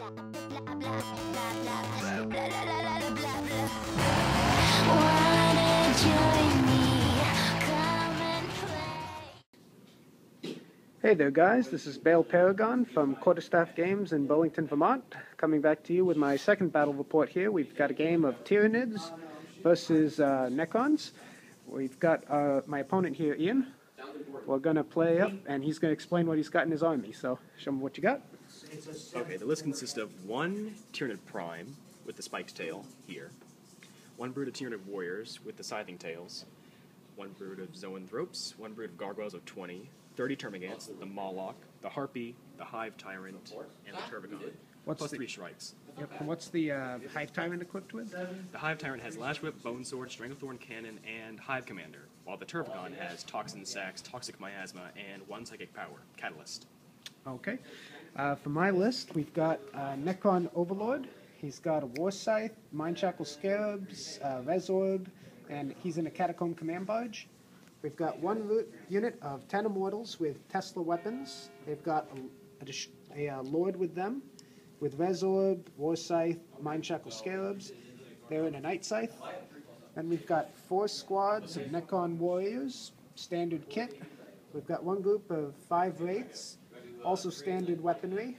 Hey there guys, this is Bale Paragon from Quarterstaff Games in Burlington, Vermont, coming back to you with my second battle report here. We've got a game of Tyranids versus Necrons. We've got my opponent here, Ian. We're going to play up, and he's going to explain what he's got in his army, so show me what you got. Okay, the list consists of one Tyranid Prime with the spiked tail here, one brood of Tyranid Warriors with the scything tails, one brood of Zoanthropes, one brood of Gargoyles of 20, 30 Termagants, the Moloch, the Harpy, the Hive Tyrant, and the Turbigon, plus 3 Shrikes. Yep. And what's the Hive Tyrant equipped with? The Hive Tyrant has Lash Whip, Bone Sword, Stranglethorn Cannon, and Hive Commander, while the Turbigon has Toxin Sacs, Toxic Miasma, and 1 Psychic Power, Catalyst. Okay. For my list, we've got Necron Overlord. He's got a War Scythe, Mind Shackle Scarabs, Resorb, and he's in a Catacomb Command Barge. We've got one unit of 10 Immortals with Tesla weapons. They've got a Lord with them, with Resorb, War Scythe, Mind Shackle Scarabs. They're in a Night Scythe. Then we've got 4 squads of Necron Warriors, standard kit. We've got one group of 5 Wraiths, also standard weaponry.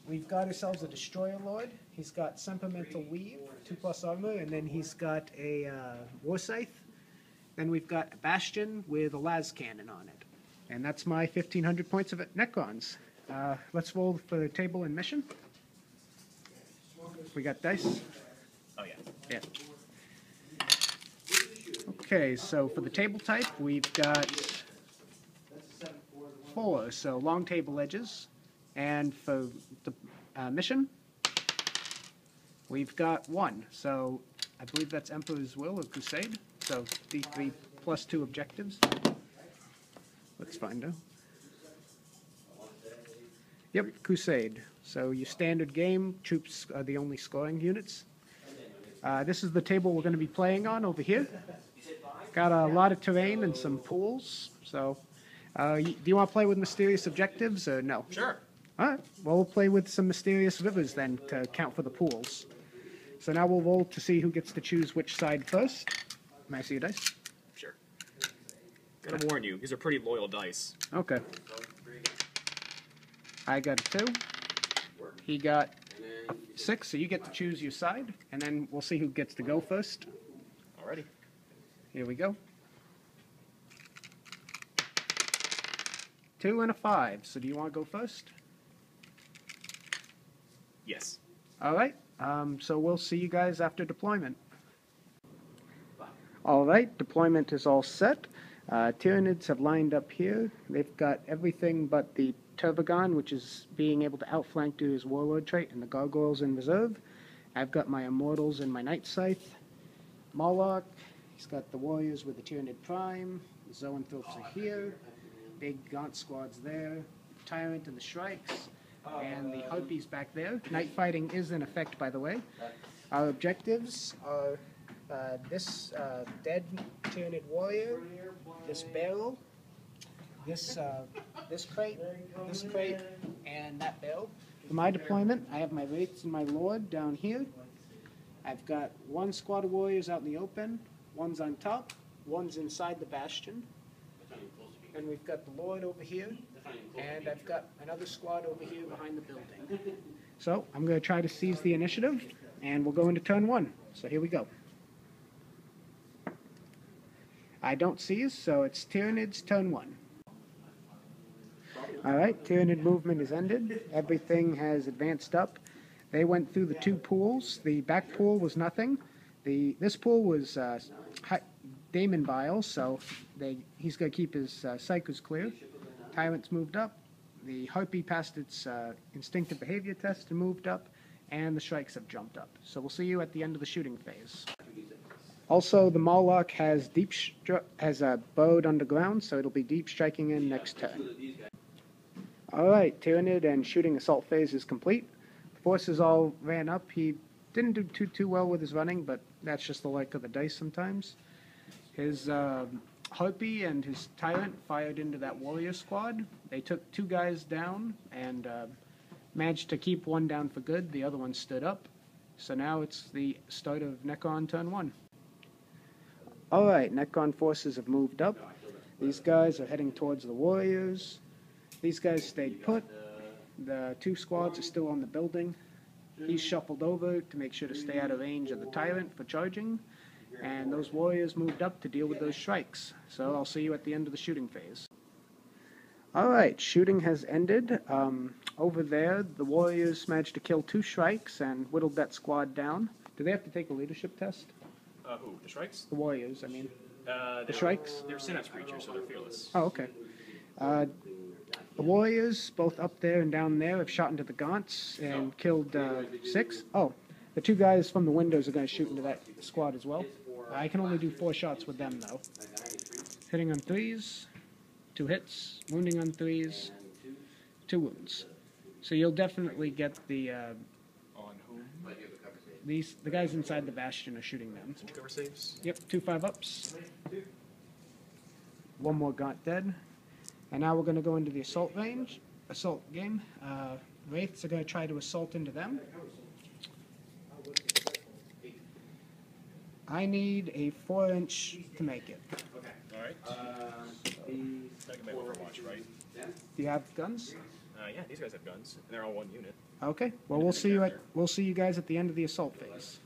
We've got ourselves a Destroyer Lord. He's got Sentimental Weave, 2+ armor, and then he's got a War Scythe. Then we've got a Bastion with a Las Cannon on it. And that's my 1,500 points of Necrons. Let's roll for the table and mission. We got dice? Oh yeah. Yeah. Okay, so for the table type, we've got 4, so long table edges. And for the mission, we've got 1, so I believe that's Emperor's Will or Crusade. So D3 plus 2 objectives. Let's find out. Yep, Crusade. So your standard game, troops are the only scoring units. This is the table we're going to be playing on over here. Got a lot of terrain and some pools. So do you want to play with mysterious objectives or no? Sure. All right. Well, we'll play with some mysterious rivers then to count for the pools. So now we'll roll to see who gets to choose which side first. May I see your dice? Sure. Gotta warn you, these are pretty loyal dice. Okay. I got a 2. He got a 6, so you get to choose your side, and then we'll see who gets to go first. Alrighty. Here we go. 2 and a 5, so do you want to go first? Yes. Alright, so we'll see you guys after deployment. Alright, deployment is all set. Tyranids have lined up here. They've got everything but the Turbigon, which is being able to outflank to his Warlord trait, and the Gargoyles in reserve. I've got my Immortals and my Night Scythe. Moloch, he's got the Warriors with the Tyranid Prime. The Zoanthropes are here. Big Gaunt squads there. Tyrant and the Shrikes. And the Harpies back there. Night fighting is in effect, by the way. Our objectives are this dead Tyranid Warrior, this barrel, this crate, and that barrel. For my deployment, I have my Wraiths and my Lord down here. I've got 1 squad of Warriors out in the open, 1's on top, 1's inside the Bastion. And we've got the Lord over here, and I've got another squad over here behind the building. So I'm going to try to seize the initiative, and we'll go into turn 1. So here we go. I don't seize, so it's Tyranids turn 1. Alright, Tyranid movement is ended. Everything has advanced up. They went through the 2 pools. The back pool was nothing. This pool was Daemon Bile, so he's going to keep his Psychers clear. Tyrant's moved up. The Harpy passed its instinctive behavior test and moved up, and the Shrikes have jumped up. So we'll see you at the end of the shooting phase. Also, the Moloch has a bowed underground, so it'll be deep striking in next turn. Alright, Tyranid and shooting assault phase is complete. The forces all ran up. He didn't do too well with his running, but that's just the luck of the dice sometimes. His Harpy and his Tyrant fired into that warrior squad. They took 2 guys down, and Managed to keep one down for good, the other one stood up. So now it's the start of Necron turn 1. Alright, Necron forces have moved up. These guys are heading towards the warriors. These guys stayed put. The 2 squads are still on the building. He's shuffled over to make sure to stay out of range of the Tyrant for charging. And those warriors moved up to deal with those strikes. So I'll see you at the end of the shooting phase. Alright, shooting has ended. Over there, the warriors managed to kill 2 strikes and whittled that squad down. Do they have to take a leadership test? Who? The Shrikes? The warriors, I mean. The Shrikes? They're synapse creatures, so they're fearless. Oh, okay. The warriors, both up there and down there, have shot into the gaunts and killed 6. Oh, the 2 guys from the windows are going to shoot into that squad as well. I can only do 4 shots with them, though. Hitting on 3s, 2 hits, wounding on 3s, 2 wounds. So you'll definitely get the On whom? the guys inside the bastion are shooting them. Some cover saves. Yep, 2 5-ups. 1 more gaunt dead. And now we're going to go into the assault game. Wraiths are going to try to assault into them. I need a 4-inch to make it. Alright. I can make Overwatch, right? Do you have guns? Yeah, these guys have guns, and they're all 1 unit. Okay. Well, we'll see you guys at the end of the assault phase.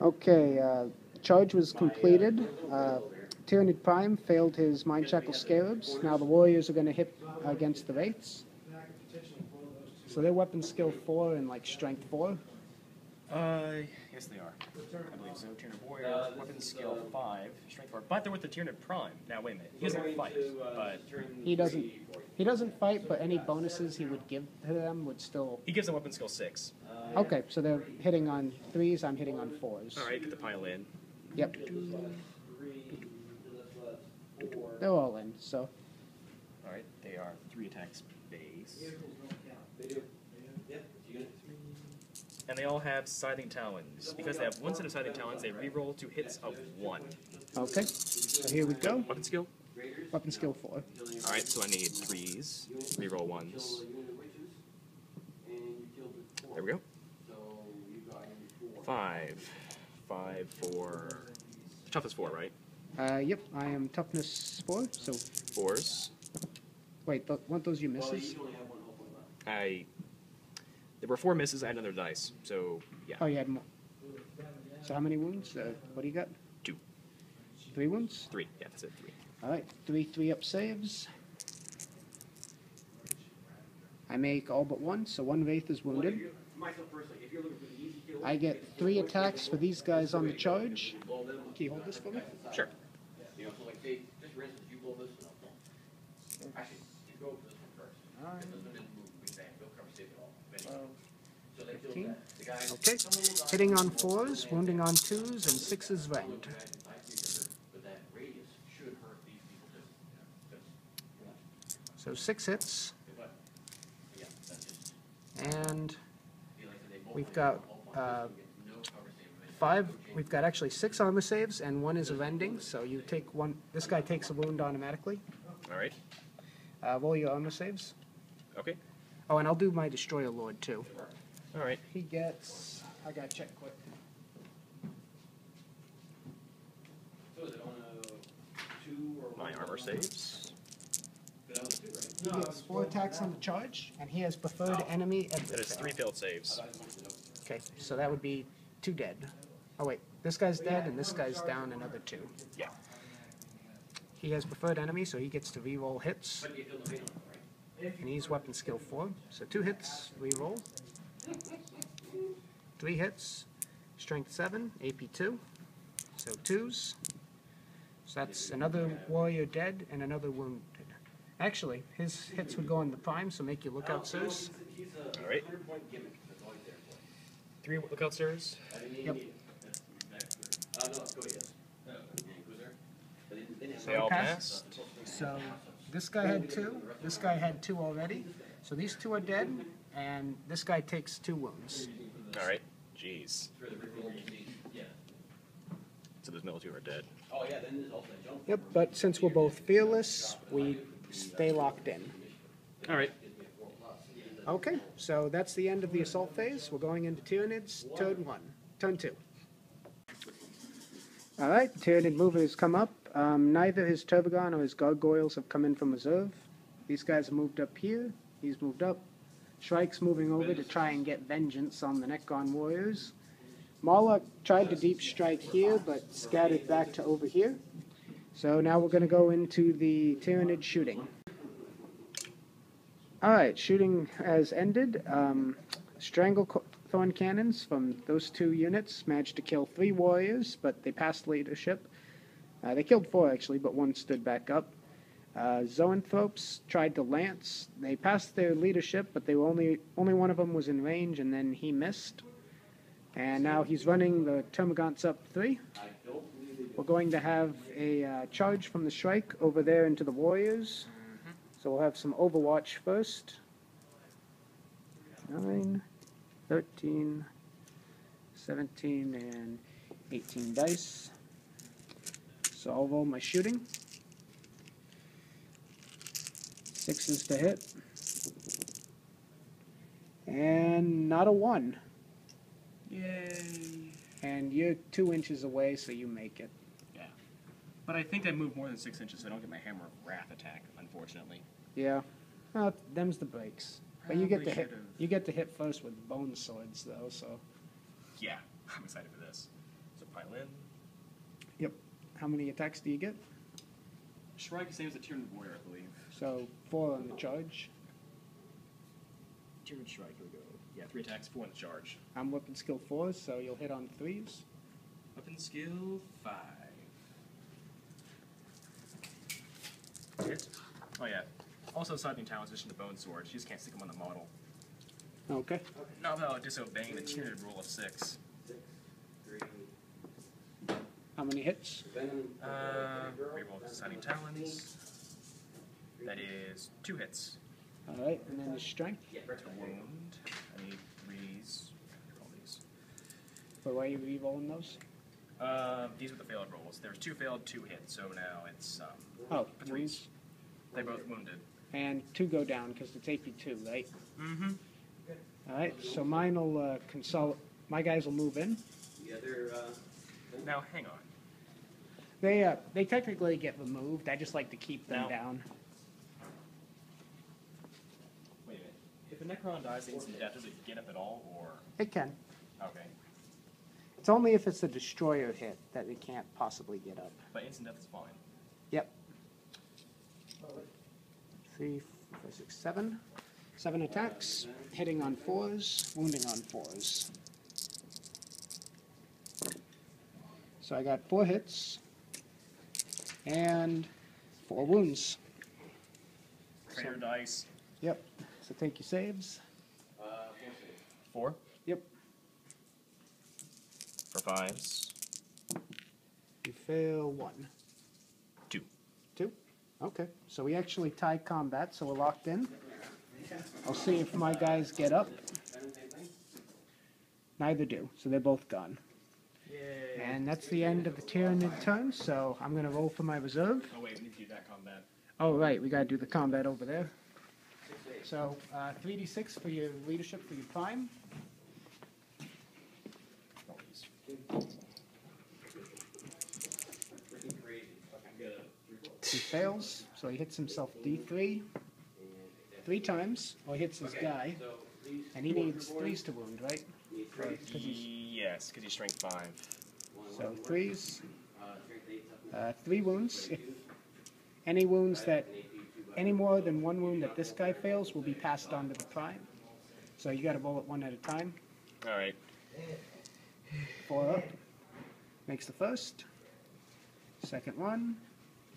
Okay. Charge was completed. Tyranid Prime failed his Mind Shackle Scarabs. Now the warriors are going to hit against the Wraiths. So they're weapon skill 4 and like strength 4. Yes, they are. I believe so. Tyranid Warrior, weapon skill 5, strength 4. But they're with the Tyranid Prime. Now, wait a minute. He doesn't fight, but... He doesn't fight, but any bonuses he would give to them would still... He gives them weapon skill 6. Okay, so they're hitting on 3s, I'm hitting on 4s. Alright, get the pile in. Yep. They're all in, so... Alright, they are 3 attacks base. And they all have Scything Talons. Because they have 1 set of Scything Talons, they reroll 2 hits of 1. Okay, so here we go. Weapon skill? Weapon skill 4. Alright, so I need 3s. Reroll 1s. There we go. 5. 5 for... Tough is 4, right? Yep, I am toughness 4, so... 4s. Wait, weren't those your misses? There were 4 misses, I had another dice, so, yeah. Oh, you had more. So how many wounds? What do you got? 2. 3 wounds? 3, yeah, that's it, 3. Alright, 3 3-up saves. I make all but 1, so 1 Wraith is wounded. I get 3 attacks for these guys on the charge. Can you hold this for me? Sure. Alright. 15. Okay. Hitting on 4s, wounding on 2s, and 6s ranked. So 6 hits. And we've got 5. We've got actually 6 armor saves, and 1 is a rending. So you take 1. This guy takes a wound automatically. All right. Roll your armor saves. Okay. Oh, and I'll do my Destroyer Lord too. All right. He gets... I gotta check quick. My armor saves. He gets 4 attacks on the charge, and he has preferred enemy at That is 3 failed saves. Okay, so that would be 2 dead. Oh wait, this guy's dead, and this guy's down another 2. Yeah. He has preferred enemy, so he gets to reroll hits. And he's weapon skill 4. So 2 hits, reroll. 3 hits, strength 7, AP 2. So 2s. So that's another warrior dead and another wounded. Actually, his hits would go on the prime, so make your lookout, sirs. All right. 3 lookout sirs. Yep. They all passed. So this guy had 2. This guy had 2 already. So these 2 are dead, and this guy takes 2 wounds. All right. Jeez. So those middle 2 are dead. Yep, but since we're both fearless, we stay locked in. All right. Okay, so that's the end of the assault phase. We're going into Tyranids, turn 2. Alright, Tyranid mover has come up. Neither his Turbogon or his Gargoyles have come in from reserve. These guys have moved up here. He's moved up. Shrike's moving over to try and get vengeance on the Necron warriors. Moloch tried to deep strike here, but scattered back to over here. So now we're going to go into the Tyranid shooting. Alright, shooting has ended. Stranglethorn cannons from those 2 units managed to kill 3 warriors, but they passed leadership. They killed 4 actually, but 1 stood back up. Zoanthropes tried to lance. They passed their leadership, but they were only one of them was in range, and then he missed. And now he's running the Termagants up 3. We're going to have a charge from the Shrike over there into the warriors. So we'll have some Overwatch first. 9, 13, 17, and 18 dice. So I'll roll my shooting. 6s to hit. And not a 1. Yay! And you're 2 inches away, so you make it. Yeah. But I think I moved more than 6 inches, so I don't get my Hammer of Wrath attack, unfortunately. Yeah. Well, them's the breaks. But you get to hit. Should've. You get to hit first with bone swords, though. So. Yeah, I'm excited for this. So pile in. Yep. How many attacks do you get? Shrike, same as the Tyranid Warrior, I believe. So 4 on the charge. Tyranid Shrike, here we go. Yeah, 3 attacks, 4 on the charge. I'm weapon skill 4, so you'll hit on 3s. Weapon skill 5. Hit. Oh yeah. Also, Scything Talons, addition to Bone Sword. You just can't stick them on the model. Okay. Not without disobeying the Tyranid rule of 6. How many hits? Reroll the Scything Talons. That is 2 hits. All right, and then the strength. To wound. I need 3s. All these. But why are you re-rolling those? These were the failed rolls. There's 2 failed, 2 hit, so now it's Oh, 3s. wounds. They both wounded. And 2 go down because it's AP2, right? Mm-hmm. All right, so mine will my guys will move in. Now hang on. They technically get removed. I just like to keep them Now- down. Wait a minute. If a Necron dies instant death, does it get up at all, or It can. okay? It's only if it's a destroyer hit that it can't possibly get up. But instant death is fine. Yep. 3, 4, 6, 7. 7 attacks, hitting on 4s, wounding on 4s. So I got 4 hits and 4 wounds. Crater dice. Yep. So take your saves. 4 Yep. for 5s. You fail 1. 2. 2? Okay. So we actually tie combat, so we're locked in. I'll see if my guys get up. Neither do, so they're both gone. Yay. And that's the end of the Tyranid turn, so I'm going to roll for my reserve. Oh wait, we need to do that combat. Oh, right, we got to do the combat over there. So, 3d6 for your leadership for your prime. All these. He fails, so he hits himself d3 3 times, or he hits his guy, and he needs 3s to wound, right? Yes, because he's strength 5. So 3s, 3 wounds. If any wounds that, any more than 1 wound that this guy fails will be passed on to the prime. So you got to roll it 1 at a time. All right. 4 up, makes the first. Second one,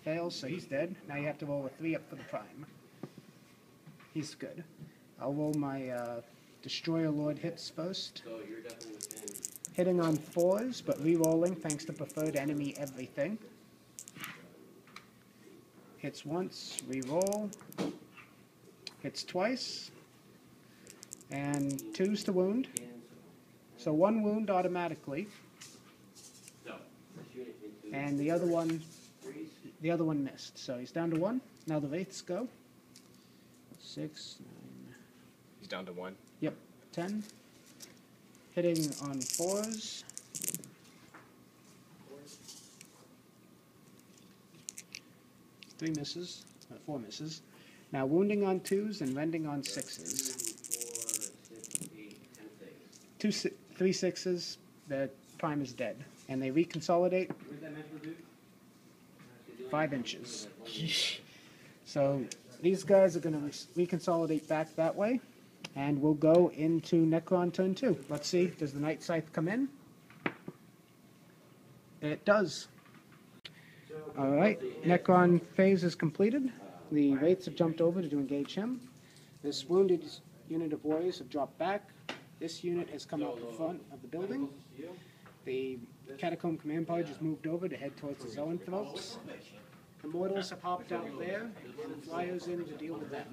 fails, so he's dead. Now you have to roll a 3 up for the prime. He's good. I'll roll my Destroyer Lord hits first. Hitting on 4s, but re-rolling thanks to preferred enemy everything. Hits once, re-roll. Hits twice. And 2s to wound. So 1 wound automatically. And the other one missed. So he's down to 1. Now the Wraiths go. 6, 9. He's down to 1. Yep, 10. Hitting on 4s. 3 misses, 4 misses. Now wounding on 2s and rending on 6s. 3 6s, the prime is dead. And they reconsolidate 5 inches. So these guys are going to reconsolidate back that way. And we'll go into Necron turn 2. Let's see, does the Night Scythe come in? It does. Alright, Necron phase is completed. The Wraiths have jumped over to engage him. This wounded unit of warriors have dropped back. This unit has come out the front of the building. The Catacomb Command Podge has moved over to head towards the Zoanthropes. The Mortals have hopped out there, and the Flyers in to deal with them.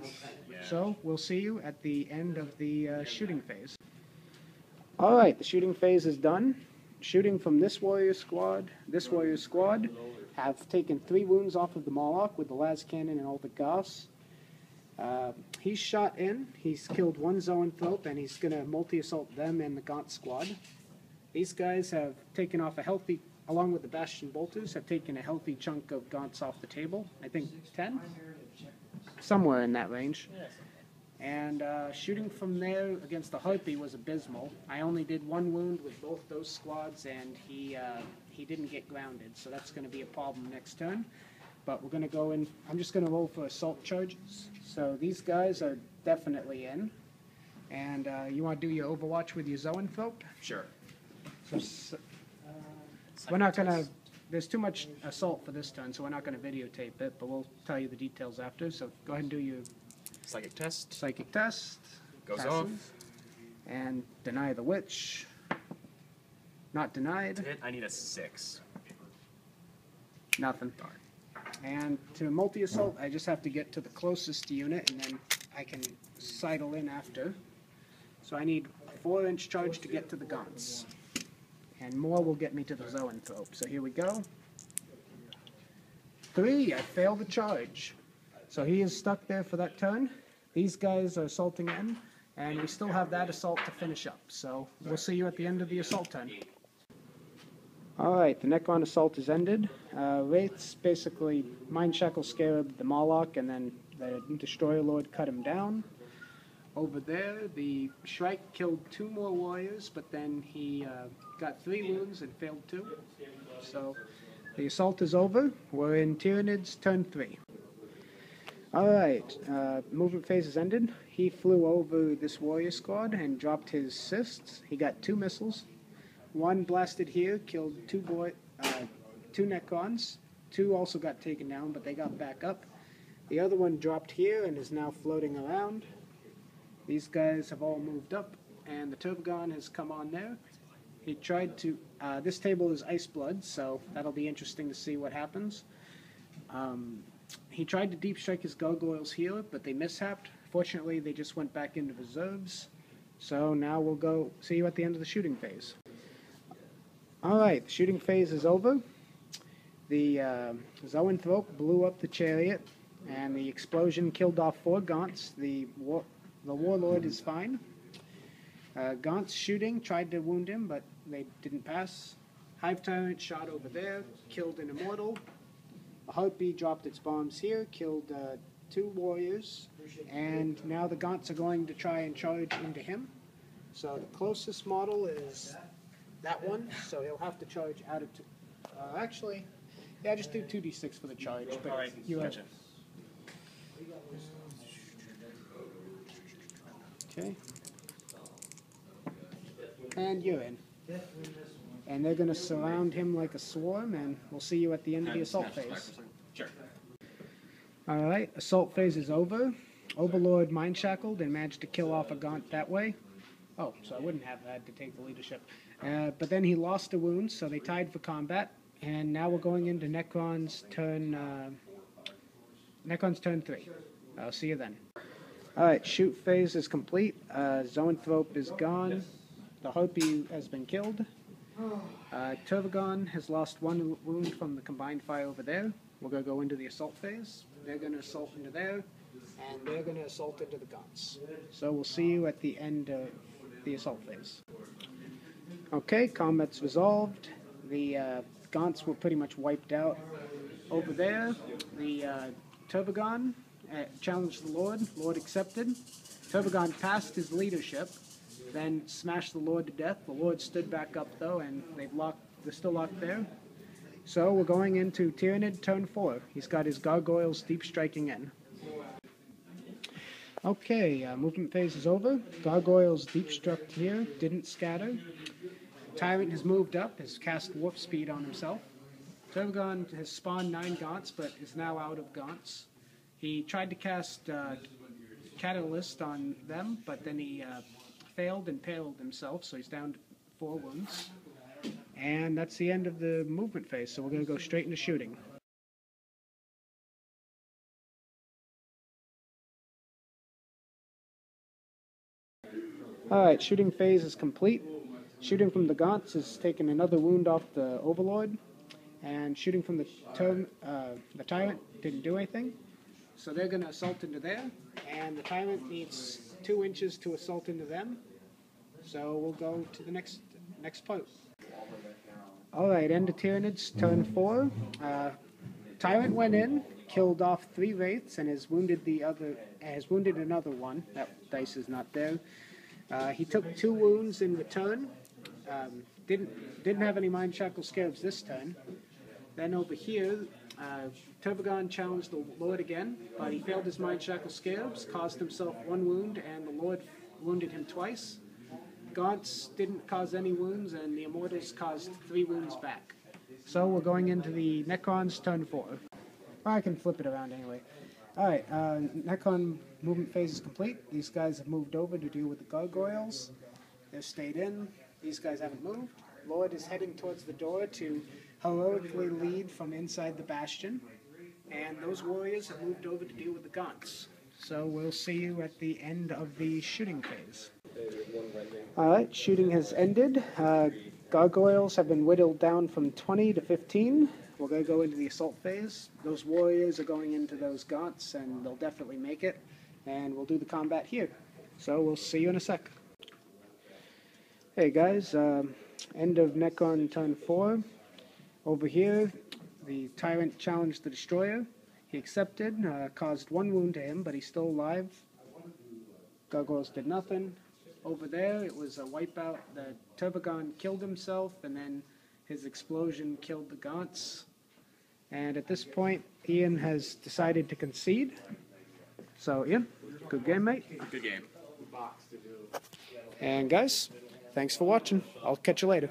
So, we'll see you at the end of the shooting phase. Alright, the shooting phase is done. Shooting from this warrior squad have taken 3 wounds off of the Moloch with the las cannon and all the gas. He's shot in, he's killed 1 Zoanthrope, and he's going to multi-assault them and the Gaunt squad. These guys have taken off a healthy, along with the Bastion Bolters, have taken a healthy chunk of Gaunts off the table. I think 10? Somewhere in that range. And shooting from there against the Harpy was abysmal. I only did 1 wound with both those squads, and he didn't get grounded, so that's going to be a problem next turn. But we're going to go in, I'm just going to roll for assault charges. So these guys are definitely in. And you want to do your Overwatch with your Zoanthrope? Sure. So, we're not going to, there's too much assault for this turn, so we're not going to videotape it, but we'll tell you the details after. So go ahead and do your Psychic test. Psychic test. Goes Passes. off. And deny the witch. Not denied. Hit, I need a 6. Nothing. Darn. And to multi-assault, I just have to get to the closest unit, and then I can sidle in after. So I need a 4-inch charge to get to the Gaunts. And more will get me to the Zoanthrope. So here we go. 3, I fail the charge. So he is stuck there for that turn. These guys are assaulting in, and we still have that assault to finish up. So we'll see you at the end of the assault turn. Alright, the Necron assault is ended. Wraiths basically Mind Shackle Scarab the Moloch, and then the Destroyer Lord cut him down. Over there, the Shrike killed 2 more warriors, but then he got 3 wounds and failed 2. So the assault is over. We're in Tyranids turn 3. Alright, movement phase is ended. He flew over this warrior squad and dropped his cysts. He got 2 missiles. 1 blasted here, killed 2 Necrons. 2 also got taken down, but they got back up. The other one dropped here and is now floating around. These guys have all moved up, and the Turbogon has come on there. He tried to... this table is Ice Blood, so that'll be interesting to see what happens. He tried to deep strike his gargoyles here, but they mishapped. Fortunately, they just went back into reserves. So now we'll go see you at the end of the shooting phase. Alright, the shooting phase is over. The Zoanthrope blew up the chariot, and the explosion killed off 4 Gaunts. The Warlord is fine. Gaunt's shooting tried to wound him, but they didn't pass. Hive Tyrant shot over there, killed an Immortal. A Harpy dropped its bombs here, killed 2 warriors, and now the Gaunts are going to try and charge into him. So the closest model is that one, so he'll have to charge out of 2. Actually, yeah, just do 2d6 for the charge. But all right, you gotcha. Okay. And you're in. And they're going to surround him like a swarm, and we'll see you at the end of the assault phase. Sure. Alright, assault phase is over. Overlord mind shackled and managed to kill off a Gaunt that way. Oh, so I wouldn't have had to take the leadership. But then he lost a wound, so they tied for combat. And now we're going into Necron's turn 3. I'll see you then. Alright, shoot phase is complete. Zoanthrope is gone. The Harpy has been killed. Turbogon has lost 1 wound from the combined fire over there. We're going to go into the assault phase. They're going to assault into there. and they're going to assault into the Gaunts. So we'll see you at the end of the assault phase. Okay, combat's resolved. The Gaunts were pretty much wiped out. Over there, the Turbogon challenged the Lord. Lord accepted. Turbogon passed his leadership, then smashed the Lord to death. The Lord stood back up though, and they're still locked there. So we're going into Tyranid turn 4. He's got his gargoyles deep striking in. Okay, movement phase is over. Gargoyles deep struck here, didn't scatter. Tyrant has moved up, has cast warp speed on himself. Turbogon has spawned 9 Gaunts, but is now out of Gaunts. He tried to cast Catalyst on them, but then he failed and paled himself, so he's down to 4 wounds. And that's the end of the movement phase, so we're going to go straight into shooting. Alright, shooting phase is complete. Shooting from the Gaunts has taken another wound off the Overlord, and shooting from the Tyrant didn't do anything. So they're going to assault into there, and the Tyrant needs 2 inches to assault into them. So we'll go to the next part. Alright, end of Tyranids, turn 4. Tyrant went in, killed off 3 Wraiths, and has wounded another one. That dice is not there. He took 2 wounds in return. Didn't have any Mind Shackle Scarabs this turn. Then over here, Turbogon challenged the Lord again, but he failed his Mind Shackle Scarabs, caused himself 1 wound, and the Lord wounded him twice. Gaunts didn't cause any wounds, and the Immortals caused 3 wounds back. So we're going into the Necrons turn 4. I can flip it around anyway. Alright, Necron movement phase is complete. These guys have moved over to deal with the gargoyles. They've stayed in. These guys haven't moved. Lord is heading towards the door to heroically lead from inside the bastion. And those warriors have moved over to deal with the Gaunts. So we'll see you at the end of the shooting phase. Alright, shooting has ended. Gargoyles have been whittled down from 20 to 15. We're going to go into the assault phase. Those warriors are going into those Gaunts, and they'll definitely make it. And we'll do the combat here. So we'll see you in a sec. Hey guys, end of Necron turn 4. Over here, the Tyrant challenged the Destroyer. He accepted, caused 1 wound to him, but he's still alive. Gargoyles did nothing. Over there, it was a wipeout. The Turbogon killed himself, and then his explosion killed the Gaunts. And at this point, Ian has decided to concede. So, Ian, good game, mate. Good game. And guys, thanks for watching. I'll catch you later.